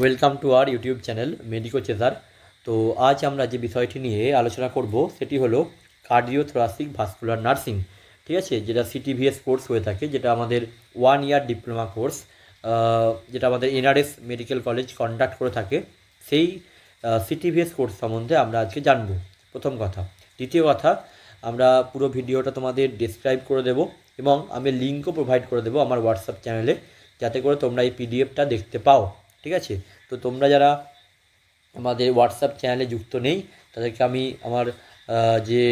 Welcome to our YouTube channel medico chaser. তো আজ আমরা যে বিষয়টি নিয়ে আলোচনা করব সেটি হলো কার্ডিওথোরাসিক ভাস্কুলার নার্সিং। ঠিক আছে, যেটা সিটিভিএস কোর্স হয়ে থাকে, যেটা আমাদের 1 ইয়ার ডিপ্লোমা কোর্স, যেটা আমাদের এনআরএস মেডিকেল কলেজ কন্ডাক্ট করে থাকে। সেই সিটিভিএস কোর্স সম্বন্ধে আমরা আজকে জানব, প্রথম কথা। দ্বিতীয় কথা, আমরা পুরো ভিডিওটা তোমাদের ডেসক্রাইব করে দেব এবং আমি লিঙ্কও প্রোভাইড করে দেবো আমার হোয়াটসঅ্যাপ চ্যানেলে, যাতে করে তোমরা এই পিডিএফটা দেখতে পাও। ঠিক আছে, তো তোমরা যারা আমাদের হোয়াটসঅ্যাপ চ্যানেলে যুক্ত নেই তাদেরকে আমি আমার যে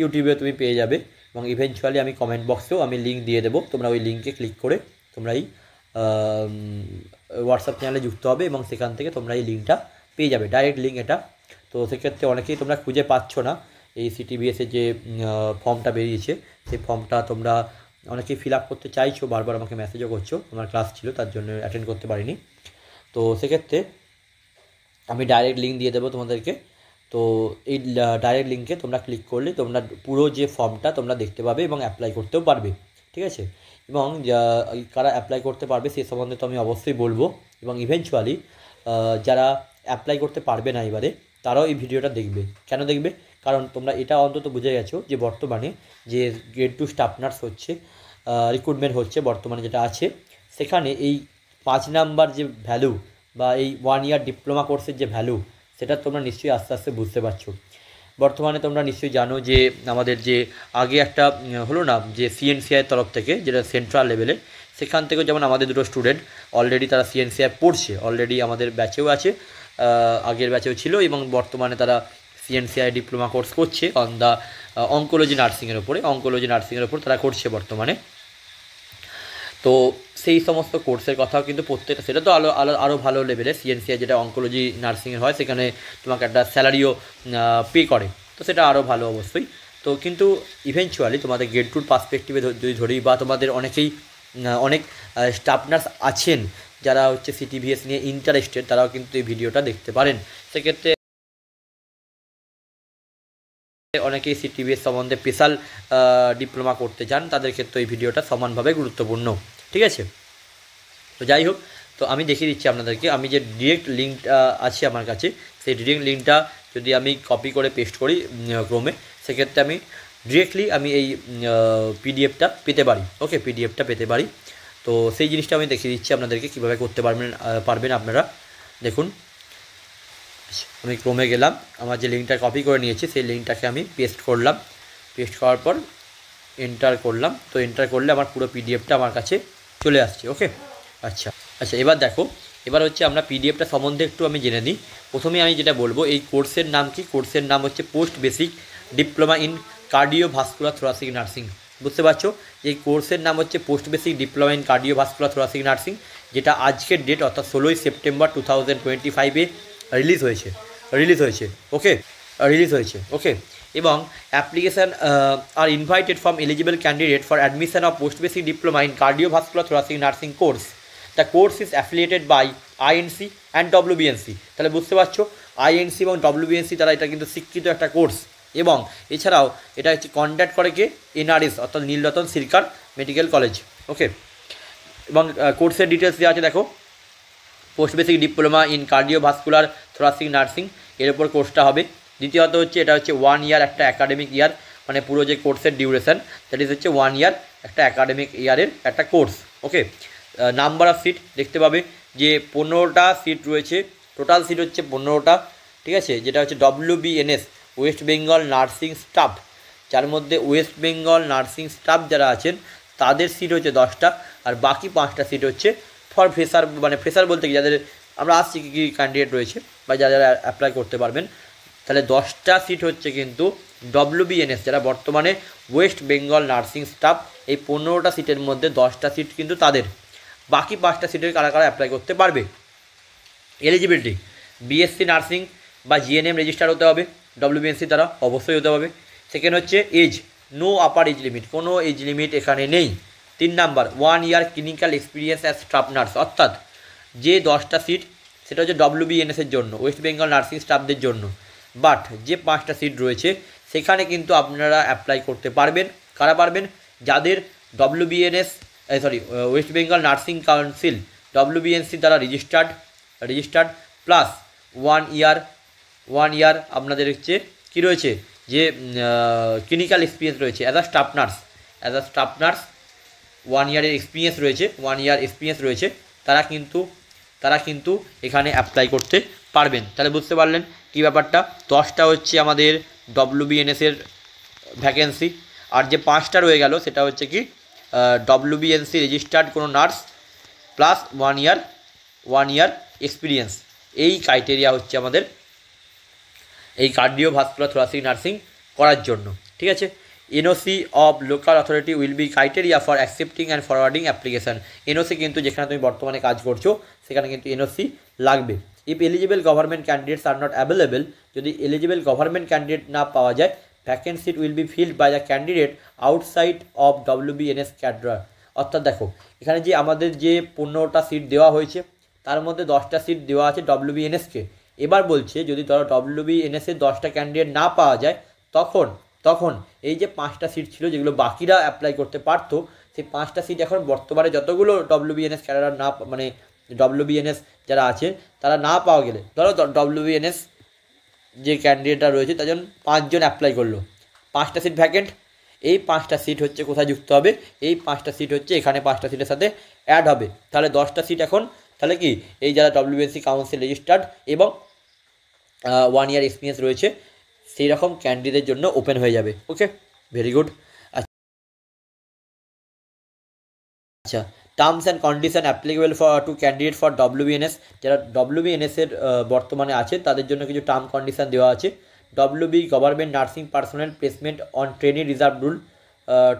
ইউটিউবে তুমি পেয়ে যাবে, এবং ইভেনচুয়ালি আমি কমেন্ট বক্সেও আমি লিঙ্ক দিয়ে দেবো। তোমরা ওই লিঙ্কে ক্লিক করে তোমরা এই হোয়াটসঅ্যাপ চ্যানেলে যুক্ত হবে এবং সেখান থেকে তোমরা এই লিঙ্কটা পেয়ে যাবে, ডাইরেক্ট লিঙ্ক এটা। তো সেক্ষেত্রে অনেকেই তোমরা খুঁজে পাচ্ছ না এই সিটিবিএসের যে ফর্মটা বেরিয়েছে, সেই ফর্মটা তোমরা অনেকেই ফিল আপ করতে চাইছো, বারবার আমাকে মেসেজও করছো। আমার ক্লাস ছিল, তার জন্য অ্যাটেন্ড করতে পারিনি। তো সেক্ষেত্রে আমি ডাইরেক্ট লিঙ্ক দিয়ে দেবো তোমাদেরকে। তো এই ডাইরেক্ট লিঙ্কে তোমরা ক্লিক করলে তোমরা পুরো যে ফর্মটা তোমরা দেখতে পাবে এবং অ্যাপ্লাই করতেও পারবে। ঠিক আছে, এবং কারা অ্যাপ্লাই করতে পারবে সে সম্বন্ধে তো আমি অবশ্যই বলবো। এবং ইভেনচুয়ালি যারা অ্যাপ্লাই করতে পারবে না এবারে, তারাও এই ভিডিওটা দেখবে। কেন দেখবে? কারণ তোমরা এটা অন্তত বুঝে গেছো যে বর্তমানে যে গ্রেড 2 স্টাফ নার্স হচ্ছে, রিক্রুটমেন্ট হচ্ছে বর্তমানে যেটা আছে, সেখানে এই 5 নাম্বার যে ভ্যালু বা এই 1 ইয়ার ডিপ্লোমা কোর্সের যে ভ্যালু, সেটা তোমরা নিশ্চয়ই আস্তে আস্তে বুঝতে পারছো। বর্তমানে তোমরা নিশ্চয়ই জানো যে আমাদের যে আগে একটা হলো না, যে সিএনসিআইয়ের তরফ থেকে, যেটা সেন্ট্রাল লেভেলে, সেখান থেকেও যেমন আমাদের দুটো স্টুডেন্ট অলরেডি তারা সিএনসিআই পড়ছে, অলরেডি আমাদের ব্যাচেও আছে, আগের ব্যাচেও ছিল, এবং বর্তমানে তারা সিএনসিআই ডিপ্লোমা কোর্স করছে অন দ্য অঙ্কোলজি নার্সিংয়ের ওপর তারা করছে বর্তমানে। তো সেই সমস্ত কোর্সের কথাও কিন্তু প্রত্যেকটা, সেটা তো আরও ভালো লেভেলে, সিএনসিআই যেটা অঙ্কোলজি নার্সিংয়ের হয়, সেখানে তোমাকে একটা স্যালারিও পে করে, তো সেটা আরও ভালো অবশ্যই। তো কিন্তু ইভেনচুয়ালি তোমাদের গ্রেড 2 পার্সপেক্টিভে যদি ধরি, বা তোমাদের অনেক স্টাফ নার্স আছেন যারা হচ্ছে সিটিভিএস নিয়ে ইন্টারেস্টেড, তারাও কিন্তু এই ভিডিওটা দেখতে পারেন। সেক্ষেত্রে অনেকেই সিটিভিএস সম্বন্ধে স্পেশাল ডিপ্লোমা করতে চান, তাদের ক্ষেত্রে এই ভিডিওটা সমানভাবে গুরুত্বপূর্ণ। ঠিক আছে, তো যাই হোক, তো আমি দেখিয়ে দিচ্ছি আপনাদেরকে। আমি যে ডিরেক্ট লিঙ্কটা আছে আমার কাছে, সেই ডিরেক্ট লিঙ্কটা যদি আমি কপি করে পেস্ট করি ক্রোমে, সেক্ষেত্রে আমি ডিরেক্টলি আমি এই পিডিএফটা পেতে পারি। ওকে, পিডিএফটা পেতে পারি। তো সেই জিনিসটা আমি দেখিয়ে দিচ্ছি আপনাদেরকে কীভাবে করতে পারবেন আপনারা। দেখুন, আমি ক্রোমে গেলাম, আমার যে লিঙ্কটা কপি করে নিয়েছি সেই লিঙ্কটাকে আমি পেস্ট করলাম। পেস্ট করার পর এন্টার করলাম। তো এন্টার করলে আমার পুরো পিডিএফটা আমার কাছে চলে আসছে। ওকে, আচ্ছা, এবার দেখো, এবার হচ্ছে আমরা পিডিএফটা সম্বন্ধে একটু আমি জেনে নিই। প্রথমে আমি যেটা বলবো, এই কোর্সের নাম কি? কোর্সের নাম হচ্ছে post basic diploma in cardiovascular thoracic nursing. বুঝতে পারছো, এই কোর্সের নাম হচ্ছে post basic diploma in cardiovascular thoracic nursing, যেটা আজকের ডেট অর্থাৎ 16ই সেপ্টেম্বর 2025-এ রিলিজ হয়েছে। ওকে, এবং application are invited from eligible candidate for admission of post basic diploma in cardiovascular thoracic nursing course. The course is affiliated by INC and WBNC. তাহলে বুঝতে পারছো, INC এবং ডব্লিউবিএনসি তারা এটা কিন্তু স্বীকৃত একটা কোর্স, এবং এছাড়াও এটা হচ্ছে কন্ডাক্ট করে কে? এনআরএস, অর্থাৎ নীলরতন সিরকার মেডিকেল কলেজ। ওকে, এবং কোর্সের ডিটেলস দেওয়া আছে, দেখো, post basic diploma in cardiovascular thoracic nursing, এর উপর কোর্সটা হবে। দ্বিতীয়ত হচ্ছে এটা হচ্ছে 1 ইয়ার একটা অ্যাকাডেমিক ইয়ার, মানে পুরো যে কোর্সের ডিউরেশন দ্যাট ইজ হচ্ছে 1 ইয়ার একটা অ্যাকাডেমিক ইয়ারের একটা course. Okay, number of seat দেখতে পাবে যে 15টা সিট রয়েছে, টোটাল সিট হচ্ছে 15টা। ঠিক আছে, যেটা হচ্ছে WBNS West Bengal nursing staff, যার মধ্যে ওয়েস্ট বেঙ্গল নার্সিং স্টাফ যারা আছেন তাদের সিট হচ্ছে 10টা, আর বাকি 5টা সিট হচ্ছে ফর ফ্রেশার, মানে ফ্রেশার বলতে কি, যাদের আমরা আসছি কী কী ক্যান্ডিডেট রয়েছে বা যারা যারা অ্যাপ্লাই করতে পারবেন। তাহলে 10টা সিট হচ্ছে কিন্তু WBNS, যারা বর্তমানে ওয়েস্ট বেঙ্গল নার্সিং স্টাফ, এই 15টা সিটের মধ্যে 10টা সিট কিন্তু তাদের। বাকি 5টা সিটের কারা কারা অ্যাপ্লাই করতে পারবে? এলিজিবিলিটি, বিএসসি নার্সিং বা জিএনএম রেজিস্টার হতে হবে, WBNC দ্বারা অবশ্যই হতে হবে। সেকেন্ড হচ্ছে age, no upper age limit, কোনো এজ লিমিট এখানে নেই। 3 number 1 year clinical experience as staff nurse, অর্থাৎ যে 10টা সিট সেটা হচ্ছে WBNS-এর জন্য, ওয়েস্ট বেঙ্গল নার্সিং স্টাফদের জন্য, বাট যে 5টা সিট রয়েছে সেখানে কিন্তু আপনারা অ্যাপ্লাই করতে পারবেন। কারা পারবেন? যাদের WBNS West Bengal nursing council WBNC দ্বারা রেজিস্টার্ড প্লাস 1 ইয়ার আপনাদের হচ্ছে কী রয়েছে যে ক্লিনিক্যাল এক্সপিরিয়েন্স রয়েছে অ্যাজ আ স্টাফ নার্স 1 ইয়ারের এক্সপিরিয়েন্স রয়েছে তারা কিন্তু এখানে অ্যাপ্লাই করতে পারবেন। তাহলে বুঝতে পারলেন কী ব্যাপারটা। 10টা হচ্ছে আমাদের WBNS এর ভ্যাকেন্সি, আর যে 5টা রয়ে গেল সেটা হচ্ছে কি WBNC রেজিস্টার্ড কোনো নার্স প্লাস 1 ইয়ার এক্সপিরিয়েন্স। এই ক্রাইটেরিয়া হচ্ছে আমাদের এই কার্ডিওভাস্কুলার থোরাসিক নার্সিং করার জন্য, ঠিক আছে। NOC of local authority will be criteria for accepting and forwarding application. NOC কিন্তু যেখানে তুমি বর্তমানে কাজ করছো সেখানে কিন্তু NOC লাগবে। If eligible government candidates are not available, যদি এলিজিবল গভর্নমেন্ট ক্যান্ডিডেট না পাওয়া যায়, vacant seat will be filled by the candidate outside of WBNS cadre. অর্থাৎ দেখো এখানে যে আমাদের যে 15টা সিট দেওয়া হয়েছে তার মধ্যে 10টা সিট দেওয়া আছে WBNSকে। এবার বলছে যদি ধরো WBNS এর 10টা ক্যান্ডিডেট না পাওয়া যায় তখন এই যে 5টা সিট ছিল যেগুলো বাকিরা অ্যাপ্লাই করতে পারতো, সেই 5টা সিট এখন বর্তমানে যতগুলো WBNS ক্যাডার না মানে WBNS যারা আছে তারা না পাওয়া গেলে, ধরো WBNS যে ক্যান্ডিডেটরা রয়েছে তার জন্য 5 জন অ্যাপ্লাই করলো, 5টা সিট ভ্যাকেন্ট। এই 5টা সিট হচ্ছে কোথায় যুক্ত হবে, এই 5টা সিট হচ্ছে এখানে 5টা সিটের সাথে অ্যাড হবে। তাহলে 10টা সিট এখন তাহলে কি এই যারা WBNC কাউন্সিল রেজিস্টার্ড এবং 1 ইয়ার এক্সপিরিয়েন্স রয়েছে সেই রকম ক্যান্ডিডেটের জন্য ওপেন হয়ে যাবে। ওকে, ভেরি গুড। আচ্ছা, terms and condition applicable to candidate for WBNS। যারা WBNS এর বর্তমানে আছে তাদের জন্য কিছু টার্ম কন্ডিশন দেওয়া আছে। WB government nursing personal placement on trainee reserve rule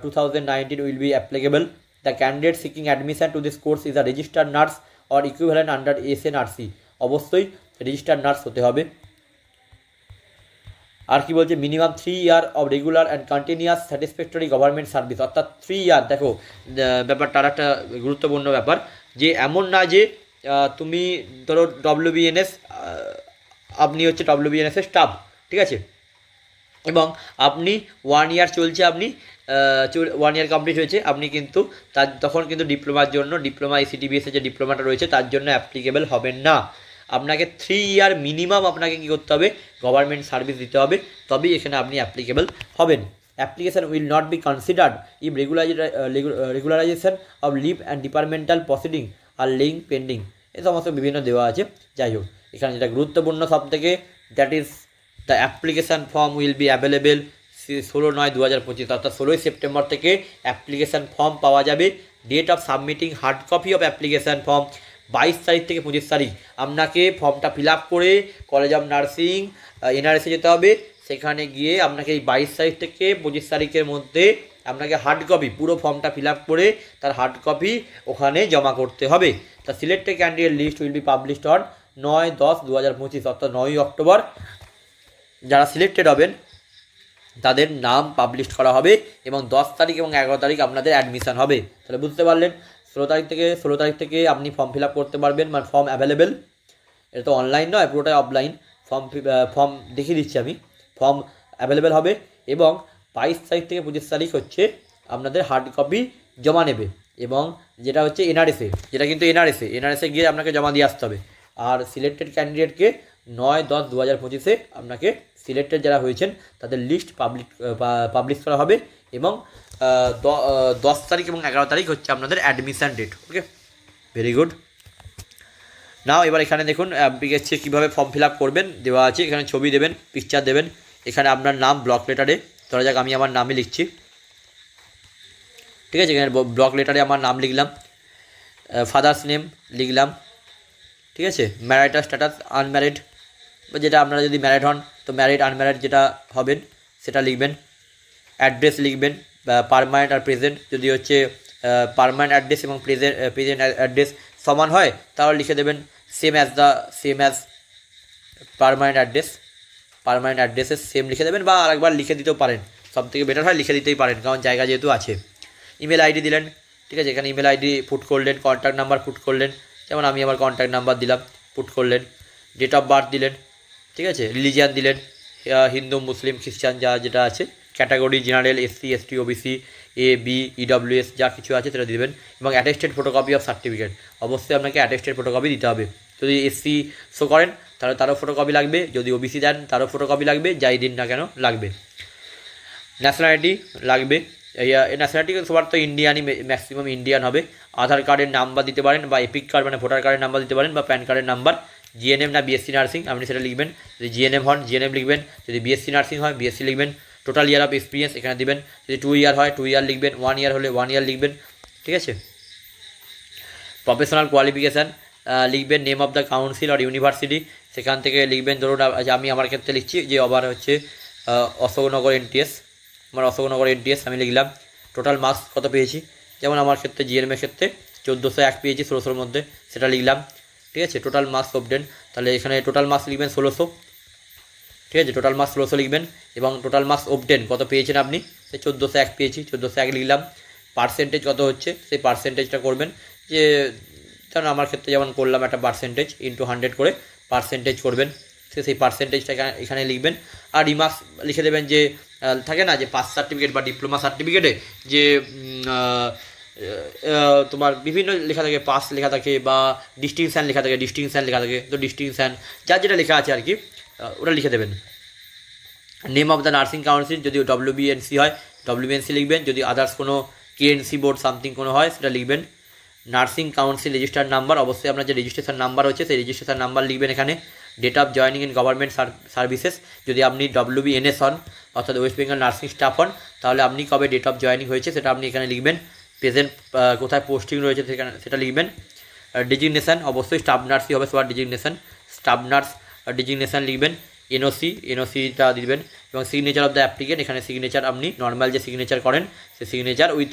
2019 will be applicable. The candidate seeking admission to this course is a registered nurse or equivalent under SNRC. অবশ্যই রেজিস্টার্ড নার্স হতে হবে। আর কি বলছে, minimum 3 year of regular and continuous satisfactory government service. অর্থাৎ 3 ইয়ার। দেখো ব্যাপারটা আর একটা গুরুত্বপূর্ণ ব্যাপার যে এমন না যে তুমি ধরো WBNS আপনি হচ্ছে WBNS এর স্টাফ, ঠিক আছে, এবং আপনি 1 ইয়ার চলছে, আপনি 1 ইয়ার কমপ্লিট হয়েছে, আপনি কিন্তু তখন কিন্তু ডিপ্লোমার জন্য ডিপ্লোমা ICTBS এর যে ডিপ্লোমাটা রয়েছে তার জন্য অ্যাপ্লিকেবল হবেন না। আপনাকে 3 ইয়ার মিনিমাম আপনাকে কী করতে হবে, গভর্নমেন্ট সার্ভিস দিতে হবে, তবেই এখানে আপনি অ্যাপ্লিকেবল হবেন। Application will not be considered if regularisation of leave and departmental proceeding are lying pending. এ সমস্ত বিভিন্ন দেওয়া আছে। যাই হোক, এখানে যেটা গুরুত্বপূর্ণ সব থেকে, that is the application form will be available 16/9/2025। অর্থাৎ 16ই সেপ্টেম্বর থেকে অ্যাপ্লিকেশান ফর্ম পাওয়া যাবে। Date of submitting hard copy of application form 22 তারিখ থেকে 25 তারিখ। আপনাকে ফর্মটা ফিল আপ করে কলেজ অফ নার্সিং NRS-এ যেতে হবে। সেখানে গিয়ে আপনাকে এই 22 তারিখ থেকে 25 তারিখের মধ্যে আপনাকে হার্ড কপি পুরো ফর্মটা ফিল আপ করে তার হার্ড কপি ওখানে জমা করতে হবে। The selected candidate list will be published on 9/10/2025। অর্থাৎ 9ই অক্টোবর যারা সিলেক্টেড হবেন তাদের নাম পাবলিশ করা হবে এবং 10 তারিখ এবং 11 তারিখ আপনাদের অ্যাডমিশান হবে। তাহলে বুঝতে পারলেন 16 তারিখ থেকে আপনি ফর্ম ফিল আপ করতে পারবেন, মানে ফর্ম অ্যাভেলেবেল। এটা তো অনলাইন নয়, পুরোটাই অফলাইন। ফর্ম দেখিয়ে দিচ্ছি আমি, ফর্ম অ্যাভেলেবেল হবে এবং 22 তারিখ থেকে 25 তারিখ হচ্ছে আপনাদের হার্ড কপি জমা নেবে। এবং যেটা হচ্ছে NRS-এ, যেটা কিন্তু NRS-এ গিয়ে আপনাকে জমা দিয়ে আসতে হবে। আর সিলেক্টেড ক্যান্ডিডেটকে 9/10/2025-এ আপনাকে সিলেক্টেড যারা হয়েছেন তাদের লিস্ট পাবলিশ করা হবে এবং 10 তারিখ এবং 11 তারিখ হচ্ছে আপনাদের অ্যাডমিশান ডেট। ওকে, ভেরি গুড। নাও এবার এখানে দেখুন অ্যাপ্লিকেশন কীভাবে ফর্ম ফিল আপ করবেন দেওয়া আছে। এখানে ছবি দেবেন, পিকচার দেবেন, এখানে আপনার নাম ব্লক লেটারে, ধরা যাক আমি আমার নামই লিখছি, ঠিক আছে। এখানে ব্লক লেটারে আমার নাম লিখলাম, ফাদার্স নেম লিখলাম, ঠিক আছে। ম্যারিটাল স্ট্যাটাস আনম্যারিড, যেটা আপনারা যদি ম্যারিড হন তো ম্যারিড আনম্যারিড যেটা হবেন সেটা লিখবেন। অ্যাড্রেস লিখবেন, পারমানেন্ট আর প্রেজেন্ট। যদি হচ্ছে পারমানেন্ট অ্যাড্রেস এবং প্রেজেন্ট অ্যাড্রেস সমান হয় তাহলে লিখে দেবেন সেম অ্যাজ পারমানেন্ট অ্যাড্রেসের সেম লিখে দেবেন, বা আরেকবার লিখে দিতেও পারেন। সব থেকে বেটার হয় লিখে দিতেই পারেন, কারণ জায়গা যেহেতু আছে। ইমেল আইডি দিলেন, ঠিক আছে। এখানে ইমেল আইডি পুট করলেন, কন্ট্যাক্ট নাম্বার পুট করলেন, যেমন আমি আমার কন্ট্যাক্ট নাম্বার দিলাম, পুট করলেন। ডেট অফ বার্থ দিলেন, ঠিক আছে। রিলিজিয়ান দিলেন, হিন্দু মুসলিম খ্রিস্টান যা যেটা আছে। Category general, SC ST OBC, বি EWS যা কিছু আছে সেটা দিবেন, এবং অ্যাটেস্টেড ফটোকপি অফ সার্টিফিকেট, অবশ্যই আপনাকে অ্যাটেস্টেড ফটোকপি দিতে হবে। যদি SC শো করেন তাহলে তারও ফটোকপি লাগবে, যদি OBC দেন তারও ফটোকপি লাগবে, যাই দিন না কেন লাগবে। ন্যাশনালিটি লাগবে, ন্যাশনালিটি সবার তো ইন্ডিয়ানই, ম্যাক্সিমাম ইন্ডিয়ান হবে। আধার কার্ডের নাম্বার দিতে পারেন, বা এপিক কার্ড মানে ভোটার কার্ডের নাম্বার দিতে পারেন, বা প্যান কার্ডের নাম্বার। GNM না BSc নার্সিং আপনি সেটা লিখবেন, যদি GNM হন GNM লিখবেন, যদি BSc নার্সিং হয় BSc লিখবেন। টোটাল ইয়ার অফ এক্সপিরিয়েন্স এখানে দিবেন, যদি 2 ইয়ার হয় 2 ইয়ার লিখবেন, 1 ইয়ার হলে 1 ইয়ার লিখবেন, ঠিক আছে। প্রফেশনাল কোয়ালিফিকেশান লিখবেন, নেম অফ দ্য কাউন্সিল আর ইউনিভার্সিটি, সেখান থেকে লিখবেন। ধরুন আমি আমার ক্ষেত্রে লিখছি যে আবার হচ্ছে অশোকনগর NTS, আমার অশোকনগর NTS আমি লিখলাম। টোটাল মার্কস কত পেয়েছি, যেমন আমার ক্ষেত্রে GNM এর ক্ষেত্রে 1401 পেয়েছি 1600-র মধ্যে, সেটা লিখলাম, ঠিক আছে। টোটাল মার্কস অবটেন, তাহলে এখানে টোটাল মার্কস লিখবেন 1600, ঠিক আছে। টোটাল মার্কস 1600 লিখবেন, এবং টোটাল মার্কস অবটেন কত পেয়েছেন আপনি, সেই 1401 পেয়েছি, 1401 লিখলাম। পার্সেন্টেজ কত হচ্ছে সেই পার্সেন্টেজটা করবেন, যে কারণ আমার ক্ষেত্রে যেমন করলাম একটা পার্সেন্টেজ ইন্টু 100 করে পার্সেন্টেজ করবেন, সেই পার্সেন্টেজটা এখানে লিখবেন। আর রিমার্কস লিখে দেবেন, যে থাকে না যে পাস সার্টিফিকেট বা ডিপ্লোমা সার্টিফিকেটে যে তোমার বিভিন্ন লেখা থাকে, পাস লেখা থাকে বা ডিস্টিংশান লেখা থাকে, তো ডিস্টিংশান যার যেটা লেখা আছে আর কি, ওটা লিখে দেবেন। Name of the nursing council, যদি WBNC হয় WBNC লিখবেন, যদি আদার্স কোনো KNC বোর্ড সামথিং কোনো হয় সেটা লিখবেন। নার্সিং কাউন্সিল রেজিস্টার নাম্বার, অবশ্যই আপনার যে রেজিস্ট্রেশন নাম্বার হচ্ছে সেই রেজিস্ট্রেশন নাম্বার লিখবেন এখানে। Date of joining in government services, যদি আপনি WBNS হন অর্থাৎ ওয়েস্ট বেঙ্গল নার্সিং স্টাফ হন, তাহলে আপনি কবে ডেট অফ জয়েনিং হয়েছে সেটা আপনি এখানে লিখবেন। প্রেজেন্ট কোথায় পোস্টিং রয়েছে সেটা লিখবেন। ডিজিগনেশান, অবশ্যই স্টাফ নার্সই হবে সবার ডিজিগনেশান, স্টাফ নার্স ডিজিগনেশান লিখবেন। এনওসিটা দিবেন, এবং সিগনেচার অফ দ্য অ্যাপ্লিকেন্ট, এখানে সিগনেচার আপনি নর্মাল যে সিগনেচার করেন সেই সিগনেচার উইথ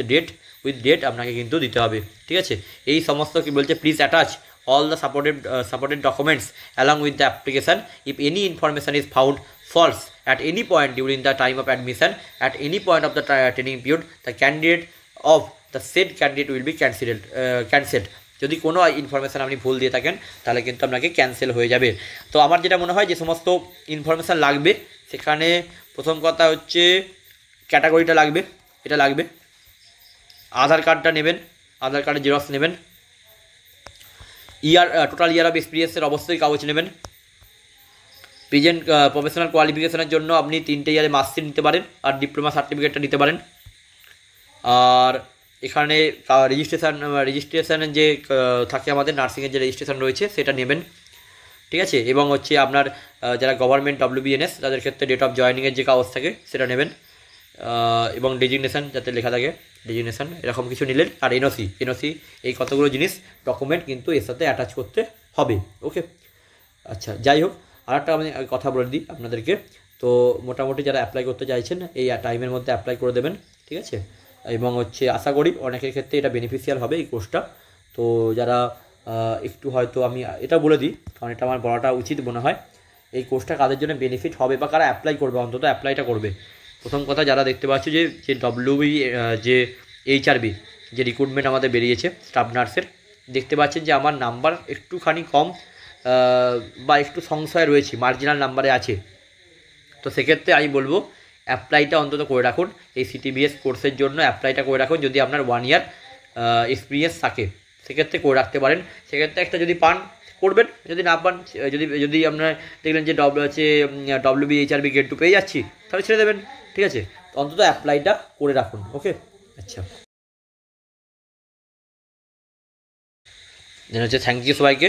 ডেট আপনাকে কিন্তু দিতে হবে, ঠিক আছে। এই সমস্ত কি বলছে, please attach all the supported documents along with the application if any information is found false at any point during the time of admission at any point of the training period, the candidate of the said candidate will be cancelled। যদি কোনো information আপনি ভুল দিয়ে থাকেন তাহলে কিন্তু আপনাকে cancel হয়ে যাবে। তো আমার যেটা মনে হয় যে সমস্ত ইনফরমেশান লাগবে, সেখানে প্রথম কথা হচ্ছে ক্যাটাগরিটা লাগবে, এটা লাগবে। আধার কার্ডটা নেবেন, আধার কার্ডের জেরক্স নেবেন। টোটাল ইয়ার অফ এক্সপিরিয়েন্সের অবশ্যই কাগজ নেবেন। প্রেজেন্ট প্রফেশনাল কোয়ালিফিকেশনের জন্য আপনি 3টে ইয়ারে মার্কশিট নিতে পারেন, আর ডিপ্লোমা সার্টিফিকেটটা নিতে পারেন। আর এখানে রেজিস্ট্রেশনের যে থাকে আমাদের নার্সিংয়ের যে রেজিস্ট্রেশন রয়েছে সেটা নেবেন, ঠিক আছে। এবং হচ্ছে আপনার যারা গভর্নমেন্ট WBNS তাদের ক্ষেত্রে ডেট অফ জয়েনিংয়ের যে কাগজ থাকে সেটা নেবেন, এবং ডেজিগনেশান যাতে লেখা থাকে ডেজিগনেশান এরকম কিছু নিলেন। আর এনওসি এই কতগুলো জিনিস ডকুমেন্ট কিন্তু এর সাথে অ্যাটাচ করতে হবে, ওকে। আচ্ছা, যাই হোক, আর একটা আমি কথা বলে দিই আপনাদেরকে। তো মোটামুটি যারা অ্যাপ্লাই করতে চাইছেন এই টাইমের মধ্যে অ্যাপ্লাই করে দেবেন, ঠিক আছে। এবং হচ্ছে আশা করি অনেকের ক্ষেত্রে এটা বেনিফিশিয়াল হবে এই কোর্সটা। তো যারা একটু হয়তো আমি এটা বলে দিই, কারণ এটা আমার বলাটা উচিত মনে হয়, এই কোর্সটা কাদের জন্য বেনিফিট হবে বা কারা অ্যাপ্লাই করবে, অন্তত অ্যাপ্লাইটা করবে। প্রথম কথা, যারা দেখতে পাচ্ছ যে যে HRB যে রিক্রুটমেন্ট আমাদের বেরিয়েছে স্টাফ নার্সের, দেখতে পাচ্ছেন যে আমার নাম্বার একটুখানি কম বা একটু সংশয় রয়েছে, মার্জিনাল নাম্বারে আছে। তো সেক্ষেত্রে আমি বলবো অ্যাপ্লাইটা অন্তত করে রাখুন, এই CTBS কোর্সের জন্য অ্যাপ্লাইটা করে রাখুন। যদি আপনার 1 ইয়ার এক্সপিরিয়েন্স থাকে সেক্ষেত্রে করে রাখতে পারেন। সেক্ষেত্রে একটা যদি পান করবেন, যদি না পান, যদি আপনার দেখলেন যে WBHRB গ্রেড 2 পেয়ে যাচ্ছি তাহলে ছেড়ে দেবেন, ঠিক আছে। অন্তত অ্যাপ্লাইটা করে রাখুন, ওকে। আচ্ছা, দেন হচ্ছে থ্যাংক ইউ সবাইকে।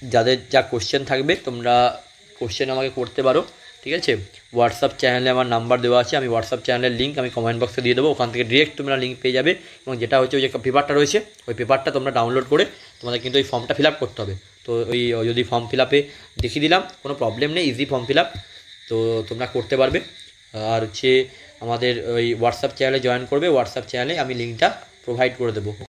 যাদের যা কোশ্চেন থাকবে তোমরা কোশ্চেন আমাকে করতে পারো, ঠিক আছে। হোয়াটসঅ্যাপ চ্যানেলে আমার নাম্বার দেওয়া আছে, আমি হোয়াটসঅ্যাপ চ্যানেলের লিঙ্ক আমি কমেন্ট বক্সে দিয়ে দেবো, ওখান থেকে ডিরেক্ট তোমরা লিঙ্ক পেয়ে যাবে। এবং যেটা হচ্ছে ওই যে পেপারটা রয়েছে ওই পেপারটা তোমরা ডাউনলোড করে তোমাদের কিন্তু ওই ফর্মটা ফিল আপ করতে হবে। তো ওই যদি ফর্ম ফিল আপে দেখিয়ে দিলাম, কোনো প্রবলেম নেই, ইজি ফর্ম ফিল আপ, তো তোমরা করতে পারবে। আর হচ্ছে আমাদের ওই হোয়াটসঅ্যাপ চ্যানেলে জয়েন করবে, হোয়াটসঅ্যাপ চ্যানেলে আমি লিঙ্কটা প্রোভাইড করে দেবো।